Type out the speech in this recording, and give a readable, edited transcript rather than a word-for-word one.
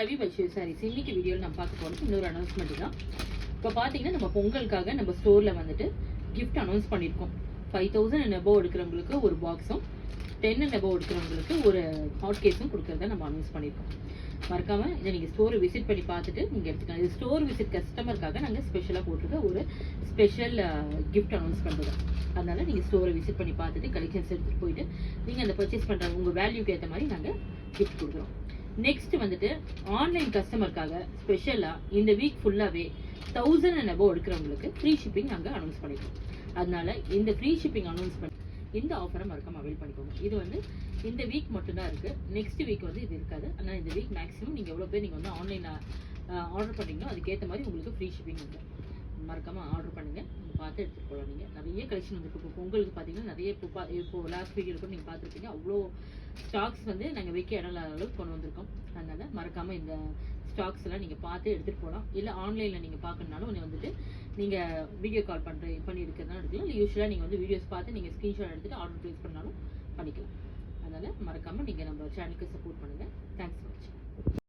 ரவி பைஷு சாரீஸ் இன்னைக்கு வீடியோவில் நம்ம பார்க்க போகிறது இன்னொரு அனௌன்ஸ்மெண்ட் தான். இப்போ பார்த்தீங்கன்னா நம்ம பொங்கலுக்காக நம்ம ஸ்டோரில் வந்துட்டு கிஃப்ட் அனௌன்ஸ் பண்ணியிருக்கோம். 5000 and above எடுக்கிறவங்களுக்கு ஒரு பாக்ஸும் 10 and above எடுக்கிறவங்களுக்கு ஒரு ஹாட் கேஸும் கொடுக்குறத நம்ம அனௌன்ஸ் பண்ணியிருக்கோம். மறக்காமல் இதை நீங்கள் ஸ்டோரை விசிட் பண்ணி பார்த்துட்டு நீங்கள் எடுத்துக்கலாம். இது ஸ்டோர் விசிட் கஸ்டமருக்காக நாங்கள் ஸ்பெஷலாக போட்டிருக்க ஒரு ஸ்பெஷல் கிஃப்ட் அனௌன்ஸ் பண்ணுறோம். அதனால் நீங்கள் ஸ்டோரை விசிட் பண்ணி பார்த்துட்டு கலெக்ஷன்ஸ் எடுத்துகிட்டு போயிட்டு நீங்கள் அந்த பர்ச்சேஸ் பண்ணுற உங்கள் வேல்யூக்கு ஏற்ற மாதிரி நாங்கள் கிஃப்ட் கொடுக்குறோம். நெக்ஸ்ட் வந்துட்டு ஆன்லைன் கஸ்டமருக்காக ஸ்பெஷலாக இந்த வீக் ஃபுல்லாகவே 1000 and above எடுக்கிறவங்களுக்கு ஃப்ரீ ஷிப்பிங் நாங்கள் அனௌன்ஸ் பண்ணியிருக்கோம். அதனால இந்த ஃப்ரீ ஷிப்பிங் அனௌன்ஸ்மெண்ட் இந்த ஆஃபரை மறக்காம அவைல் பண்ணிக்கோங்க. இது வந்து இந்த வீக் மட்டும்தான் இருக்குது. நெக்ஸ்ட் வீக் வந்து இது இருக்காது. அதனால் இந்த வீக் மேக்ஸிமம் நீங்கள் எவ்வளோ பேர் நீங்கள் வந்து ஆன்லைனில் ஆர்டர் பண்ணிங்களோ அதுக்கேற்ற மாதிரி உங்களுக்கு ஃப்ரீ ஷிப்பிங் உண்டு. மறக்காமல் ஆர்டர் பண்ணுங்கள். பார்த்து எடுத்துகிட்டு போகலாம். நீங்கள் நிறைய கலெக்ஷன் வந்து இப்போ பொங்கலுக்கு பார்த்தீங்கன்னா நிறைய இப்போ லாஸ்ட் வீடியோ கூட நீங்கள் பார்த்துருப்பீங்க. அவ்வளோ ஸ்டாக்ஸ் வந்து நாங்கள் வைக்க இடம் இல்லாத அளவுக்கு கொண்டு வந்திருக்கோம். அதனால் மறக்காமல் இந்த ஸ்டாக்ஸ் எல்லாம் நீங்கள் பார்த்து எடுத்துகிட்டு போகலாம். இல்லை ஆன்லைனில் நீங்கள் பார்க்கணுனாலும் வந்துட்டு நீங்கள் வீடியோ கால் பண்ணி இருக்கிறதுனால எடுக்கலாம். இல்லை யூஸ்வலாக நீங்கள் வந்து வீடியோஸ் பார்த்து நீங்கள் ஸ்க்ரீன்ஷாட் எடுத்துகிட்டு ஆர்டர் ப்ளேஸ் பண்ணாலும் பண்ணிக்கலாம். அதனால் மறக்காமல் நீங்கள் நம்ம சேனலுக்கு சப்போர்ட் பண்ணுங்கள். தேங்க்ஸ் ஃபார் வாட்சிங்.